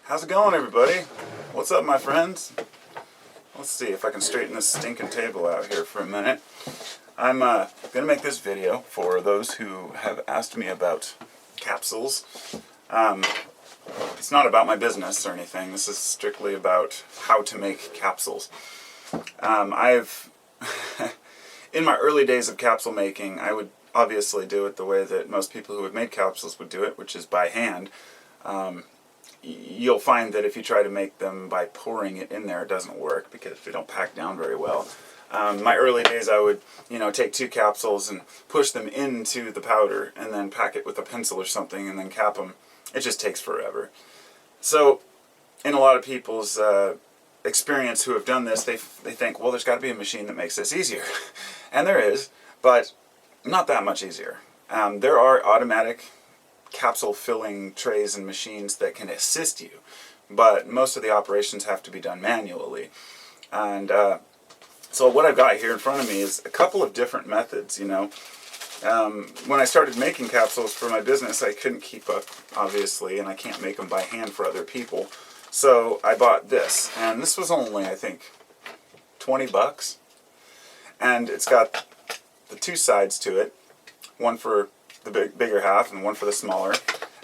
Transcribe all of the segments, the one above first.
How's it going, everybody? What's up, my friends? Let's see if I can straighten this stinking table out here for a minute. I'm going to make this video for those who have asked me about capsules. It's not about my business or anything. This is strictly about how to make capsules. I've in my early days of capsule making, I would obviously do it the way that most people who have made capsules would do it, which is by hand. You'll find that if you try to make them by pouring it in there, it doesn't work because they don't pack down very well. My early days, I would, take 2 capsules and push them into the powder and then pack it with a pencil or something and then cap them. It just takes forever. So, in a lot of people's experience who have done this, they think, well, there's got to be a machine that makes this easier. And there is, but not that much easier. There are automatic capsule filling trays and machines that can assist you, but most of the operations have to be done manually. And so what I've got here in front of me is a couple of different methods. When I started making capsules for my business, I couldn't keep up, obviously, and I can't make them by hand for other people. So I bought this, and this was only, I think, 20 bucks. And it's got the 2 sides to it, one for the bigger half and one for the smaller,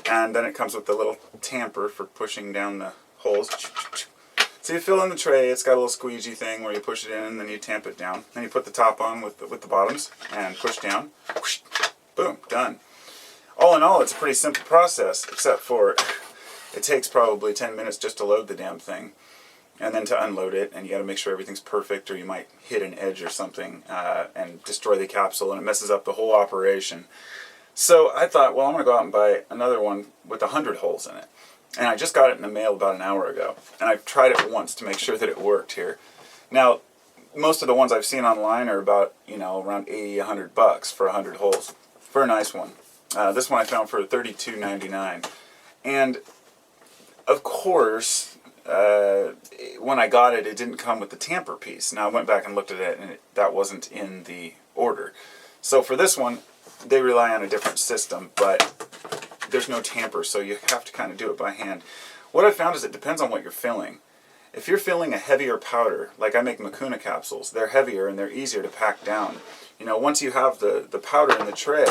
and then it comes with the little tamper for pushing down the holes. So you fill in the tray. It's got a little squeegee thing where you push it in and then you tamp it down. Then you put the top on with the bottoms and push down. Boom, done. All in all, it's a pretty simple process, except for it takes probably 10 minutes just to load the damn thing and then to unload it, and you got to make sure everything's perfect or you might hit an edge or something and destroy the capsule, and it messes up the whole operation. So I thought, well, I'm going to go out and buy another one with 100 holes in it. And I just got it in the mail about an hour ago. And I've tried it once to make sure that it worked here. Now, most of the ones I've seen online are about, around 80, 100 bucks for 100 holes. For a nice one. This one I found for $32.99. And, of course, when I got it, it didn't come with the tamper piece. Now, I went back and looked at it, and that wasn't in the order. So for this one, they rely on a different system, but there's no tamper, so you have to kind of do it by hand. What I've found is it depends on what you're filling. If you're filling a heavier powder, like I make Mucuna capsules, they're heavier and they're easier to pack down. Once you have the powder in the tray,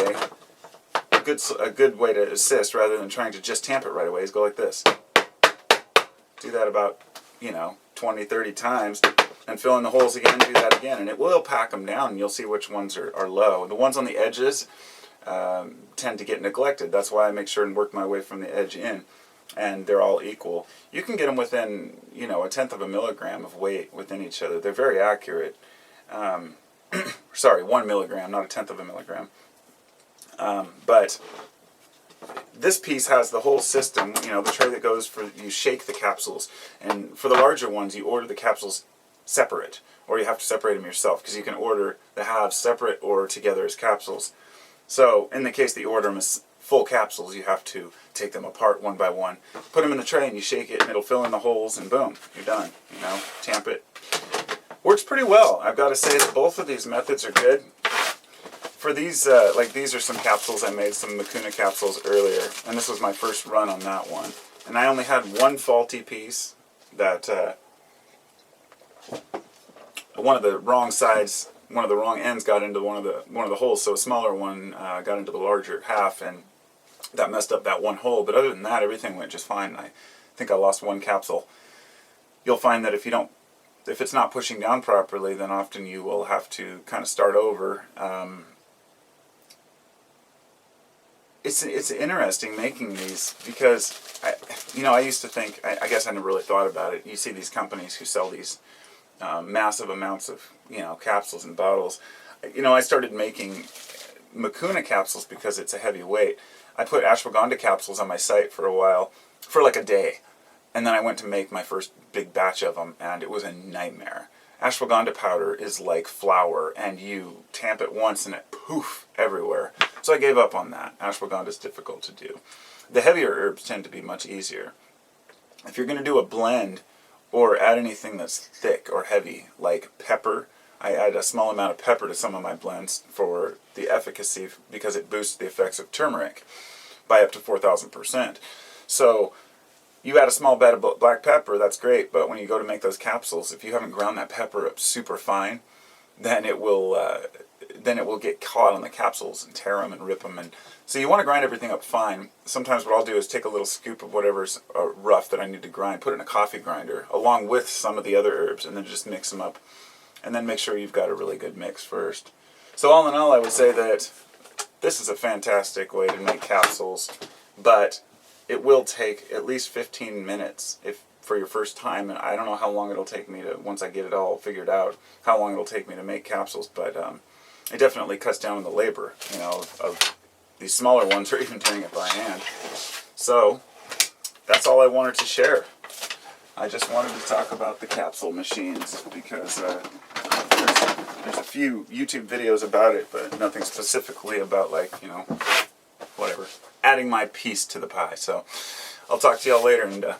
a good way to assist rather than trying to just tamp it right away is go like this. Do that about, 20, 30 times. And fill in the holes again, do that again, and it will pack them down, and you'll see which ones are low. The ones on the edges tend to get neglected. That's why I make sure and work my way from the edge in, and they're all equal. You can get them within, 1/10 of a milligram of weight within each other. They're very accurate. Sorry, 1 milligram, not 1/10 of a milligram. But this piece has the whole system, the tray that goes for, you shake the capsules, and for the larger ones, you order the capsules separate, or you have to separate them yourself, because you can order the halves separate or together as capsules. So in the case that you order them as full capsules, you have to take them apart one by one, put them in the tray, and you shake it, and it'll fill in the holes, and boom, you're done. Tamp it. Works pretty well. I've got to say that both of these methods are good. For these, these are some capsules I made, some Mucuna capsules earlier, and this was my first run on that one. And I only had one faulty piece that one of the wrong sides, one of the wrong ends got into one of the holes, so a smaller one got into the larger half, and that messed up that one hole. But other than that, everything went just fine. I think I lost one capsule. You'll find that if it's not pushing down properly, then often you will have to kind of start over. It's interesting making these because I used to think, I guess I never really thought about it. You see these companies who sell these massive amounts of capsules and bottles. I started making Mucuna capsules because it's a heavy weight. I put ashwagandha capsules on my site for a while, for like a day, and then I went to make my first big batch of them, and it was a nightmare. Ashwagandha powder is like flour, and you tamp it once and it poof everywhere. So I gave up on that. Ashwagandha is difficult to do. The heavier herbs tend to be much easier. If you're going to do a blend or add anything that's thick or heavy, like pepper, I add a small amount of pepper to some of my blends for the efficacy, because it boosts the effects of turmeric by up to 4,000%. So you add a small bit of black pepper, that's great, but when you go to make those capsules, if you haven't ground that pepper up super fine, then it will get caught on the capsules and tear them and rip them. And so you want to grind everything up fine. Sometimes what I'll do is take a little scoop of whatever's rough that I need to grind, put it in a coffee grinder along with some of the other herbs, and then just mix them up. And then make sure you've got a really good mix first. So all in all, I would say that this is a fantastic way to make capsules, but it will take at least 15 minutes for your first time, and I don't know how long it'll take me to, once I get it all figured out, how long it'll take me to make capsules, but it definitely cuts down on the labor, of these smaller ones or even doing it by hand. So that's all I wanted to share. I just wanted to talk about the capsule machines because there's a few YouTube videos about it, but nothing specifically about, like, whatever, adding my piece to the pie. So I'll talk to y'all later, and have